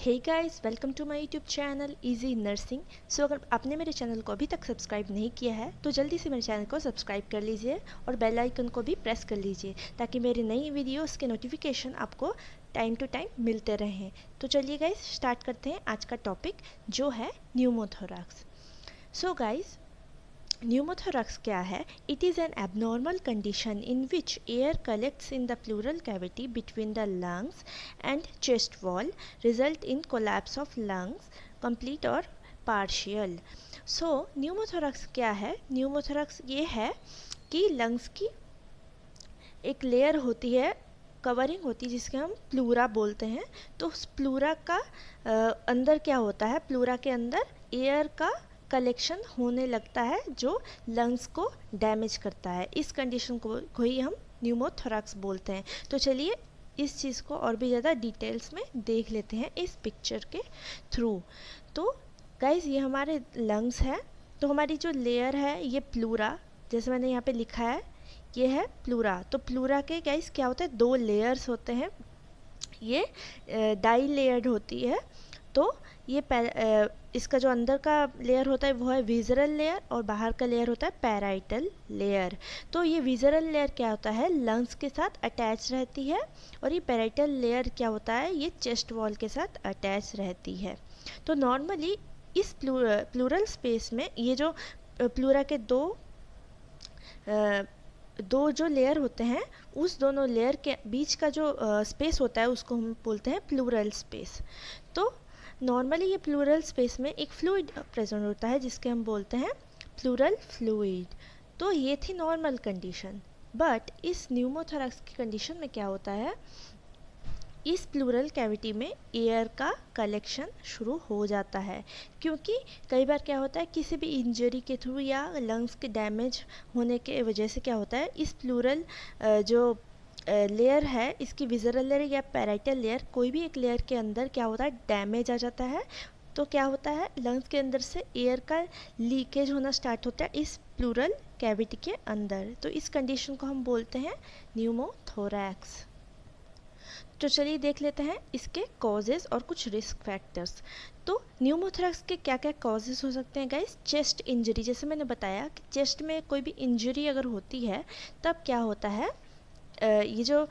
Hey guys, welcome to my YouTube channel easy nursing. So अगर आपने मेरे channel को अभी तक सब्सक्राइब नहीं किया है तो जल्दी से मेरे चैनल को सब्सक्राइब कर लीजिए और बेल आइकन को भी प्रेस कर लीजिए ताकि मेरी नई वीडियोस के नोटिफिकेशन आपको टाइम टू टाइम मिलते रहें। तो चलिए गाइस स्टार्ट करते हैं आज का टॉपिक जो है न्यूमोथोरैक्स। सो गाइस, pneumothorax क्या है? It is an abnormal condition in which air collects in the pleural cavity between the lungs and chest wall, result in collapse of lungs, complete or partial. So pneumothorax क्या है? pneumothorax ये है कि lungs की एक layer होती है, covering होती है जिसके हम प्लूरा बोलते हैं। तो उस प्लूरा का अंदर क्या होता है? प्लूरा के अंदर एयर का कलेक्शन होने लगता है जो लंग्स को डैमेज करता है। इस कंडीशन को ही हम न्यूमोथोरैक्स बोलते हैं। तो चलिए इस चीज़ को और भी ज़्यादा डिटेल्स में देख लेते हैं इस पिक्चर के थ्रू। तो गाइज ये हमारे लंग्स हैं। तो हमारी जो लेयर है ये प्लूरा, जैसे मैंने यहाँ पे लिखा है ये है प्लूरा। तो प्लूरा के गाइस क्या होता है? दो लेयर्स होते हैं, ये डाई लेयर्ड होती है। तो ये इसका जो अंदर का लेयर होता है वो है विज़रल लेयर और बाहर का लेयर होता है पैराइटल लेयर। तो ये विज़रल लेयर क्या होता है? लंग्स के साथ अटैच रहती है और ये पैराइटल लेयर क्या होता है? ये चेस्ट वॉल के साथ अटैच रहती है। तो नॉर्मली इस प्लूरल स्पेस में ये जो प्लूरा के दो जो लेयर होते हैं उस दोनों लेयर के बीच का जो स्पेस होता है उसको हम बोलते हैं प्लूरल स्पेस। तो नॉर्मली ये प्लूरल स्पेस में एक फ्लूइड प्रेजेंट होता है जिसके हम बोलते हैं प्लूरल फ्लूइड। तो ये थी नॉर्मल कंडीशन। बट इस न्यूमोथोरैक्स की कंडीशन में क्या होता है? इस प्लूरल कैविटी में एयर का कलेक्शन शुरू हो जाता है, क्योंकि कई बार क्या होता है किसी भी इंजरी के थ्रू या लंग्स के डैमेज होने के वजह से क्या होता है इस प्लूरल जो लेयर है, इसकी विज़रल लेयर या पैराइटल लेयर, कोई भी एक लेयर के अंदर क्या होता है डैमेज आ जाता है। तो क्या होता है लंग्स के अंदर से एयर का लीकेज होना स्टार्ट होता है इस प्लूरल कैविटी के अंदर। तो इस कंडीशन को हम बोलते हैं न्यूमोथोरैक्स। तो चलिए देख लेते हैं इसके कॉजेज़ और कुछ रिस्क फैक्टर्स। तो न्यूमोथोरैक्स के क्या क्या कॉजेज़ हो सकते हैं गाइस? चेस्ट इंजरी, जैसे मैंने बताया कि चेस्ट में कोई भी इंजरी अगर होती है तब क्या होता है ये जो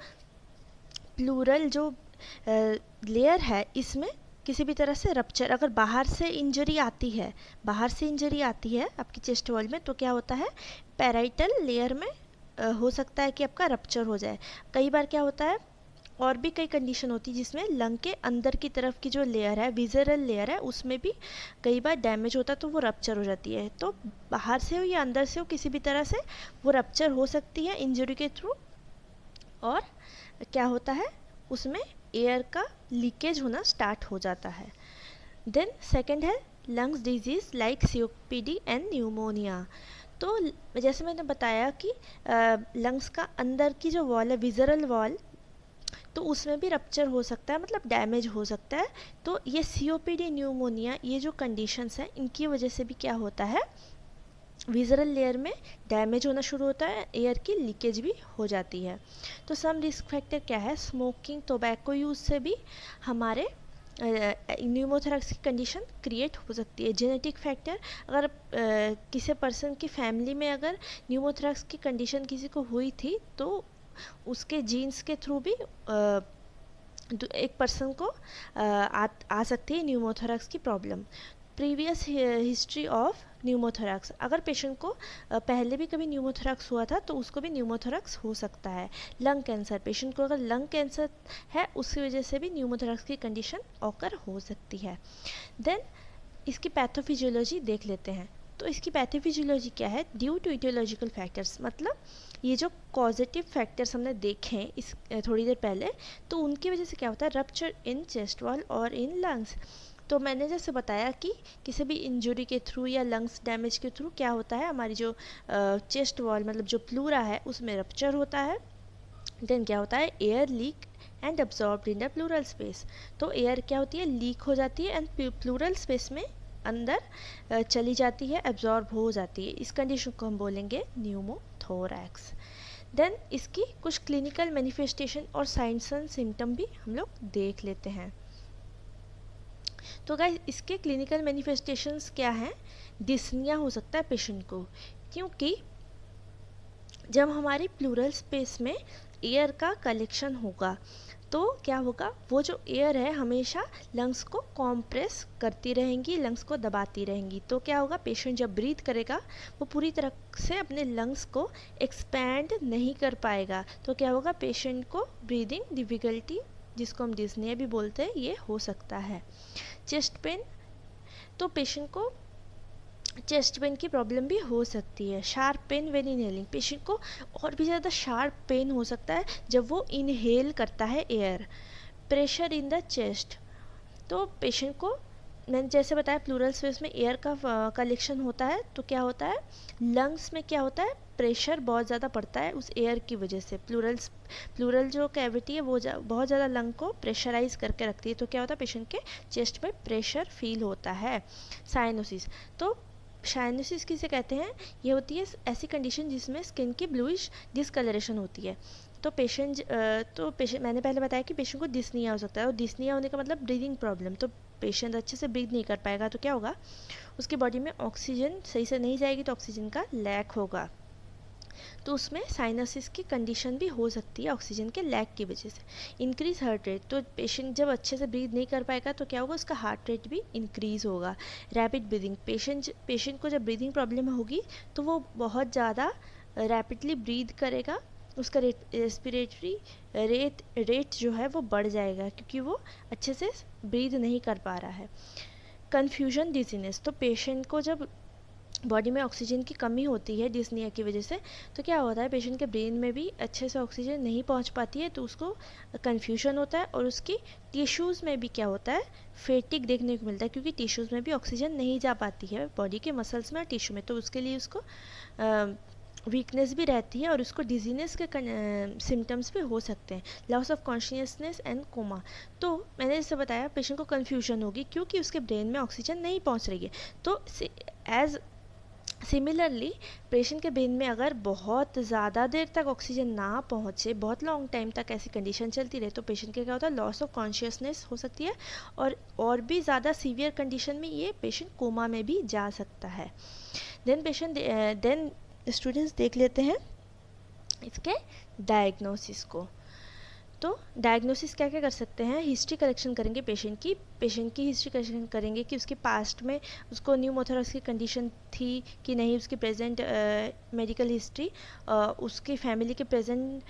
प्लूरल जो लेयर है इसमें किसी भी तरह से रप्चर, अगर बाहर से इंजरी आती है आपकी चेस्ट वॉल में, तो क्या होता है पैराइटल लेयर में हो सकता है कि आपका रप्चर हो जाए। कई बार क्या होता है और भी कई कंडीशन होती है जिसमें लंग के अंदर की तरफ की जो लेयर है विज़रल लेयर है उसमें भी कई बार डैमेज होता है तो वो रप्चर हो जाती है। तो बाहर से हो या अंदर से हो किसी भी तरह से वो रप्चर हो सकती है इंजरी के थ्रू, और क्या होता है उसमें एयर का लीकेज होना स्टार्ट हो जाता है। देन सेकेंड है lungs disease like COPD and pneumonia. तो जैसे मैंने बताया कि लंग्स का अंदर की जो वॉल है विज़रल वॉल, तो उसमें भी रप्चर हो सकता है, मतलब डैमेज हो सकता है। तो ये COPD न्यूमोनिया ये जो कंडीशंस हैं इनकी वजह से भी क्या होता है विज़रल लेयर में डैमेज होना शुरू होता है, एयर की लीकेज भी हो जाती है। तो सम रिस्क फैक्टर क्या है? स्मोकिंग, टोबैको यूज़ से भी हमारे न्यूमोथोरैक्स की कंडीशन क्रिएट हो सकती है। जेनेटिक फैक्टर, अगर किसी पर्सन की फैमिली में अगर न्यूमोथोरैक्स की कंडीशन किसी को हुई थी तो उसके जीन्स के थ्रू भी एक पर्सन को आ सकती है न्यूमोथोरैक्स की problem. Previous history of pneumothorax, अगर पेशेंट को पहले भी कभी न्यूमोथोरैक्स हुआ था तो उसको भी न्यूमोथोरैक्स हो सकता है। लंग कैंसर, पेशेंट को अगर लंग कैंसर है उसकी वजह से भी न्यूमोथोरैक्स की कंडीशन ऑकर हो सकती है। देन इसकी पैथोफिजियोलॉजी देख लेते हैं। तो इसकी पैथोफिजियोलॉजी क्या है? ड्यू टू इटियोलॉजिकल फैक्टर्स, मतलब ये जो पॉजिटिव फैक्टर्स हमने देखे हैं इस थोड़ी देर पहले, तो उनकी वजह से क्या होता है रप्चर इन चेस्ट वॉल और इन लंग्स। तो मैंने जैसे बताया कि किसी भी इंजरी के थ्रू या लंग्स डैमेज के थ्रू क्या होता है हमारी जो चेस्ट वॉल मतलब जो प्लूरा है उसमें रप्चर होता है। देन क्या होता है air leak and absorbed in the plural space. तो एयर क्या होती है लीक हो जाती है एंड प्लूरल स्पेस में अंदर चली जाती है, एब्जॉर्ब हो जाती है। इस कंडीशन को हम बोलेंगे न्यूमोथोरैक्स। देन इसकी कुछ क्लिनिकल मैनिफेस्टेशन और साइंस एंड सिम्टम भी हम लोग देख लेते हैं। तो गाइस इसके क्लिनिकल मैनिफेस्टेशंस क्या हैं? डिस्निया हो सकता है पेशेंट को, क्योंकि जब हमारी प्लूरल स्पेस में एयर का कलेक्शन होगा तो क्या होगा, वो जो एयर है हमेशा लंग्स को कॉम्प्रेस करती रहेंगी, लंग्स को दबाती रहेंगी। तो क्या होगा, पेशेंट जब ब्रीथ करेगा वो पूरी तरह से अपने लंग्स को एक्सपैंड नहीं कर पाएगा। तो क्या होगा, पेशेंट को ब्रीदिंग डिफ़िकल्टी, जिसको हम डिस्निया भी बोलते हैं, ये हो सकता है। चेस्ट पेन, तो पेशेंट को चेस्ट पेन की प्रॉब्लम भी हो सकती है। Sharp pain when inhaling, patient को और भी ज़्यादा शार्प पेन हो सकता है जब वो इनहेल करता है air. Pressure in the chest, तो पेशेंट को, मैंने जैसे बताया प्लूरल स्पेस में एयर का कलेक्शन होता है, तो क्या होता है, लंग्स में क्या होता है, प्रेशर बहुत ज़्यादा पड़ता है उस एयर की वजह से। प्लूरल जो कैविटी है वो बहुत ज़्यादा लंग को प्रेशराइज करके रखती है। तो क्या होता है, पेशेंट के चेस्ट में प्रेशर फील होता है। साइनोसिस, तो साइनोसिस किसे कहते हैं, ये होती है ऐसी कंडीशन जिसमें स्किन की ब्लूइश डिसकलरेशन होती है। तो पेशेंट मैंने पहले बताया कि पेशेंट को डिस्निया हो सकता है, और डिस्निया होने का मतलब ब्रीदिंग प्रॉब्लम। तो पेशेंट अच्छे से ब्रीथ नहीं कर पाएगा, तो क्या होगा, उसकी बॉडी में ऑक्सीजन सही से नहीं जाएगी, तो ऑक्सीजन का लैक होगा। तो उसमें साइनसिस की कंडीशन भी हो सकती है ऑक्सीजन के लैक की वजह से। इंक्रीज हार्ट रेट, तो पेशेंट जब अच्छे से ब्रीथ नहीं कर पाएगा तो क्या होगा, उसका हार्ट रेट भी इंक्रीज होगा। रैपिड ब्रीदिंग, पेशेंट को जब ब्रीदिंग प्रॉब्लम होगी तो वो बहुत ज़्यादा रैपिडली ब्रीथ करेगा, उसका रेस्पिरेटरी रेट जो है वो बढ़ जाएगा, क्योंकि वो अच्छे से ब्रीथ नहीं कर पा रहा है। कन्फ्यूजन डिजीनेस, तो पेशेंट को जब बॉडी में ऑक्सीजन की कमी होती है डिस्निया की वजह से, तो क्या होता है, पेशेंट के ब्रेन में भी अच्छे से ऑक्सीजन नहीं पहुंच पाती है, तो उसको कन्फ्यूजन होता है। और उसकी टिश्यूज़ में भी क्या होता है, फेटिक देखने को मिलता है, क्योंकि टिश्यूज़ में भी ऑक्सीजन नहीं जा पाती है बॉडी के मसल्स में और टिश्यू में, तो उसके लिए उसको वीकनेस भी रहती है और उसको डिजीनेस के सिम्टम्स भी हो सकते हैं। Loss of consciousness and coma, तो मैंने जैसे बताया पेशेंट को कन्फ्यूजन होगी क्योंकि उसके ब्रेन में ऑक्सीजन नहीं पहुंच रही है। तो एज सिमिलरली पेशेंट के ब्रेन में अगर बहुत ज़्यादा देर तक ऑक्सीजन ना पहुँचे, बहुत लॉन्ग टाइम तक ऐसी कंडीशन चलती रहे, तो पेशेंट के क्या होता है, लॉस ऑफ कॉन्शियसनेस हो सकती है, और भी ज़्यादा सीवियर कंडीशन में ये पेशेंट कोमा में भी जा सकता है। देन स्टूडेंट्स देख लेते हैं इसके डायग्नोसिस को। तो डायग्नोसिस क्या क्या कर सकते हैं, हिस्ट्री कलेक्शन करेंगे पेशेंट की हिस्ट्री कलेक्शन करेंगे कि उसके पास्ट में उसको न्यूमोथोरैक्स की कंडीशन थी कि नहीं, उसकी प्रेजेंट मेडिकल हिस्ट्री, उसकी फैमिली के प्रेजेंट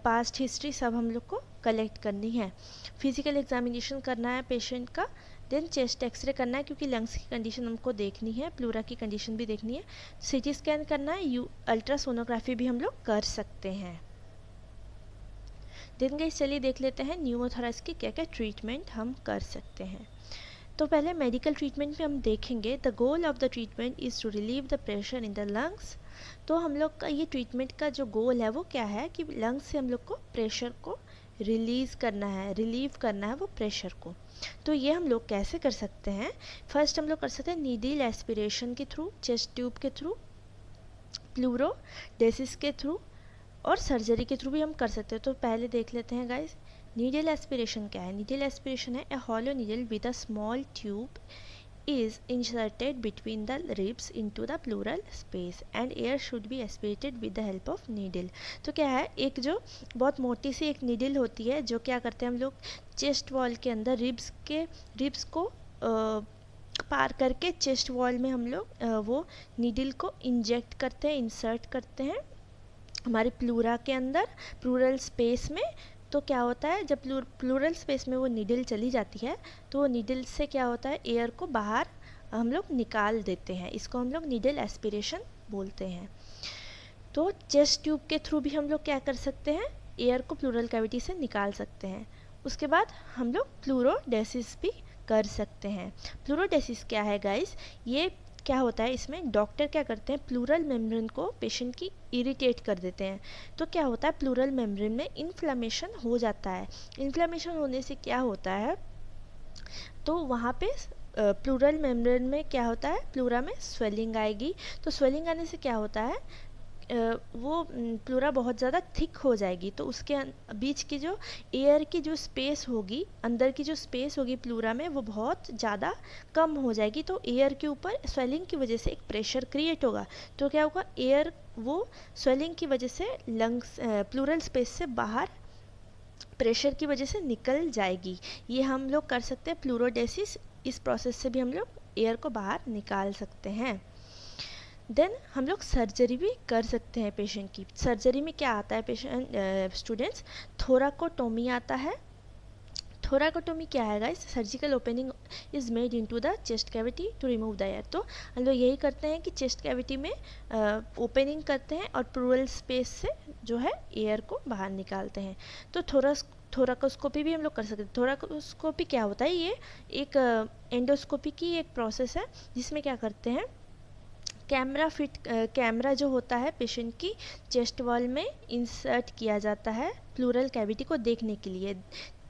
पास्ट हिस्ट्री सब हम लोग को कलेक्ट करनी है। फिजिकल एग्जामिनेशन करना है पेशेंट का, देन चेस्ट एक्सरे करना है क्योंकि लंग्स की कंडीशन हमको देखनी है, प्लूरा की कंडीशन भी देखनी है, सीटी स्कैन करना है, अल्ट्रासोनोग्राफी भी हम लोग कर सकते हैं। दिन गाइस चलिए देख लेते हैं न्यूमोथोरैक्स की क्या क्या ट्रीटमेंट हम कर सकते हैं। तो पहले मेडिकल ट्रीटमेंट में हम देखेंगे, the goal of the treatment is to relieve the pressure in the lungs. तो हम लोग का ये ट्रीटमेंट का जो गोल है वो क्या है कि लंग्स से हम लोग को प्रेशर को रिलीज़ करना है, रिलीव करना है वो प्रेशर को। तो ये हम लोग कैसे कर सकते हैं, फर्स्ट हम लोग कर सकते हैं नीडल एस्पिरेशन के थ्रू, चेस्ट ट्यूब के थ्रू, प्लूरोडेसिस के थ्रू, और सर्जरी के थ्रू भी हम कर सकते हैं। तो पहले देख लेते हैं गाइस, नीडल एस्पिरेशन क्या है। नीडल एस्पिरेशन है, a hollow needle with a small tube is inserted between the ribs into the pleural space and air should be aspirated with the help of needle। तो क्या है, एक जो बहुत मोटी सी एक नीडल होती है जो क्या करते हैं हम लोग चेस्ट वॉल के अंदर रिब्स को पार करके चेस्ट वॉल में हम लोग वो नीडल को इंजेक्ट करते हैं, इंसर्ट करते हैं हमारे प्लूरा के अंदर, प्लूरल स्पेस में। तो क्या होता है, जब प्लूरल स्पेस में वो नीडल चली जाती है तो वो नीडल से क्या होता है, एयर को बाहर हम लोग निकाल देते हैं, इसको हम लोग नीडल एस्पिरेशन बोलते हैं। तो चेस्ट ट्यूब के थ्रू भी हम लोग क्या कर सकते हैं, एयर को प्लूरल कैविटी से निकाल सकते हैं। उसके बाद हम लोग प्लूरोडेसिस भी कर सकते हैं। प्लूरोडेसिस क्या है गाइस, ये क्या होता है, इसमें डॉक्टर क्या करते हैं, प्लूरल मेम्ब्रेन को पेशेंट की इरिटेट कर देते हैं। तो क्या होता है, प्लूरल मेम्ब्रेन में इन्फ्लेमेशन हो जाता है। इन्फ्लेमेशन होने से क्या होता है, तो वहाँ पे प्लूरल मेम्ब्रेन में क्या होता है, प्लूरा में स्वेलिंग आएगी। तो स्वेलिंग आने से क्या होता है, वो प्लूरा बहुत ज़्यादा थिक हो जाएगी, तो उसके बीच की जो एयर की जो स्पेस होगी, अंदर की जो स्पेस होगी प्लूरा में, वो बहुत ज़्यादा कम हो जाएगी। तो एयर के ऊपर स्वेलिंग की वजह से एक प्रेशर क्रिएट होगा। तो क्या होगा, एयर वो स्वेलिंग की वजह से लंग्स प्लूरल स्पेस से बाहर प्रेशर की वजह से निकल जाएगी। ये हम लोग कर सकते हैं प्लूरोडेसिस, इस प्रोसेस से भी हम लोग एयर को बाहर निकाल सकते हैं। देन हम लोग सर्जरी भी कर सकते हैं पेशेंट की। सर्जरी में क्या आता है पेशेंट स्टूडेंट्स, थोराकोटोमी आता है। थोराकोटोमी क्या है guys, surgical opening is made into the chest cavity to remove the air. तो हम लोग यही करते हैं कि चेस्ट कैविटी में ओपनिंग करते हैं और प्लूरल स्पेस से जो है एयर को बाहर निकालते हैं। तो थोराकोस्कोपी भी हम लोग कर सकते हैं। थोराकोस्कोपी क्या होता है, ये एक एंडोस्कोपी की एक प्रोसेस है जिसमें क्या करते हैं, कैमरा जो होता है पेशेंट की चेस्ट वॉल में इंसर्ट किया जाता है प्लूरल कैविटी को देखने के लिए।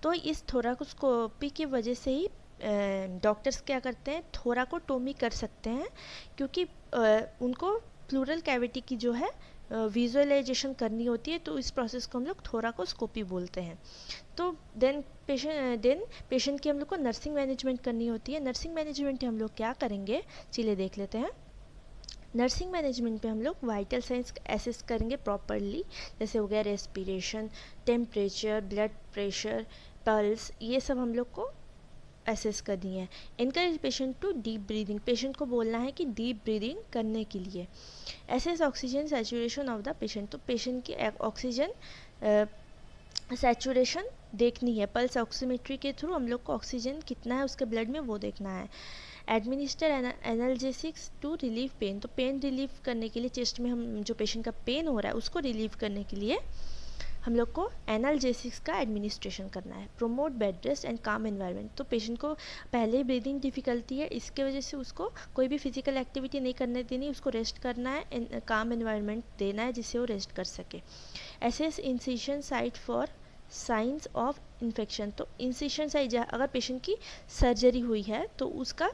तो इस थोराकोस्कोपी की वजह से ही डॉक्टर्स क्या करते हैं, थोराकोटोमी कर सकते हैं, क्योंकि उनको प्लूरल कैविटी की जो है विजुअलाइजेशन करनी होती है। तो इस प्रोसेस को हम लोग थोराकोस्कोपी बोलते हैं। तो देन पेशेंट की हम लोग को नर्सिंग मैनेजमेंट करनी होती है। नर्सिंग मैनेजमेंट हम लोग क्या करेंगे, चलिए देख लेते हैं। नर्सिंग मैनेजमेंट पे हम लोग वाइटल साइंस एसेस करेंगे प्रॉपरली, जैसे हो गया respiration, temperature, blood pressure, pulse, ये सब हम लोग को एसेस करनी है। Encourage patient to deep breathing, patient को बोलना है कि डीप ब्रीदिंग करने के लिए। Assess oxygen saturation of the patient, तो पेशेंट की ऑक्सीजन सैचुरेशन देखनी है। पल्स ऑक्सीमेट्री के थ्रू हम लोग को ऑक्सीजन कितना है उसके ब्लड में वो देखना है। Administer analgesics to relieve pain, तो पेन रिलीव करने के लिए चेस्ट में हम जो पेशेंट का पेन हो रहा है उसको रिलीव करने के लिए हम लोग को एनाल्जेसिक्स का एडमिनिस्ट्रेशन करना है। प्रोमोट बेड रेस्ट एंड काम एनवायरनमेंट, तो पेशेंट को पहले ही ब्रीदिंग डिफिकल्टी है, इसके वजह से उसको कोई भी फिजिकल एक्टिविटी नहीं करने देनी, उसको रेस्ट करना है, काम एनवायरनमेंट देना है जिससे वो रेस्ट कर सके। Assess incision site for signs of infection, तो इंसिशन साइट अगर पेशेंट की सर्जरी हुई है तो उसका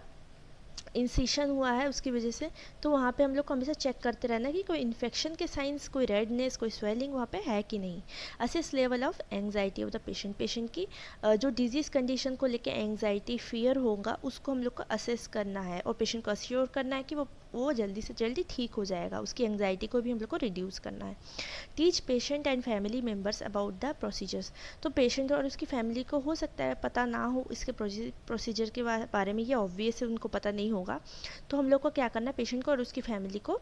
इंसिशन हुआ है उसकी वजह से, तो वहाँ पे हम लोग को हमेशा चेक करते रहना कि कोई इन्फेक्शन के साइंस, कोई रेडनेस, कोई स्वेलिंग वहाँ पे है कि नहीं। Assess level of anxiety of the patient, patient की जो डिजीज़ कंडीशन को लेके एंग्जाइटी, फियर होगा उसको हम लोग को असेस करना है और पेशेंट को अश्योर करना है कि वो जल्दी से जल्दी ठीक हो जाएगा। उसकी एंग्जाइटी को भी हम लोग को रिड्यूस करना है। Teach patient and family members about the procedures, तो पेशेंट और उसकी फैमिली को हो सकता है पता ना हो इसके प्रोसीजर के बारे में, ये ऑब्वियस है उनको पता नहीं होगा। तो हम लोग को क्या करना है, पेशेंट को और उसकी फैमिली को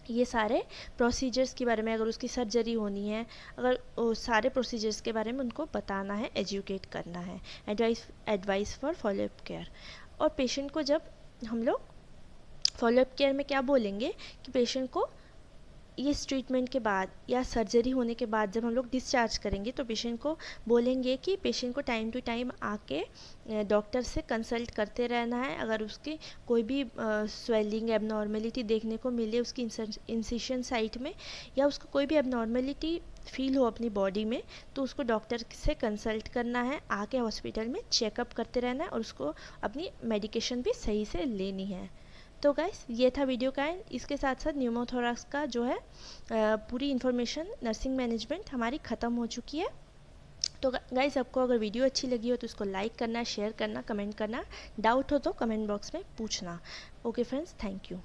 ये सारे प्रोसीजर्स के बारे में, अगर उसकी सर्जरी होनी है, अगर सारे प्रोसीजर्स के बारे में उनको बताना है, एजुकेट करना है। एडवाइस फॉर फॉलोअप केयर, और पेशेंट को जब हम लोग फॉलोअप केयर में क्या बोलेंगे कि पेशेंट को इस ट्रीटमेंट के बाद या सर्जरी होने के बाद जब हम लोग डिस्चार्ज करेंगे तो पेशेंट को बोलेंगे कि पेशेंट को टाइम टू टाइम आके डॉक्टर से कंसल्ट करते रहना है। अगर उसकी कोई भी स्वेलिंग, एबनॉर्मेलिटी देखने को मिले उसकी इंसिशन साइट में, या उसको कोई भी एबनॉर्मेलिटी फील हो अपनी बॉडी में, तो उसको डॉक्टर से कंसल्ट करना है, आके हॉस्पिटल में चेकअप करते रहना है और उसको अपनी मेडिकेशन भी सही से लेनी है। तो गाइस ये था वीडियो का एंड, इसके साथ साथ न्यूमोथोरैक्स का जो है पूरी इन्फॉर्मेशन नर्सिंग मैनेजमेंट हमारी ख़त्म हो चुकी है। तो गाइस आपको अगर वीडियो अच्छी लगी हो तो इसको लाइक करना, शेयर करना, कमेंट करना, डाउट हो तो कमेंट बॉक्स में पूछना। Okay friends, thank you.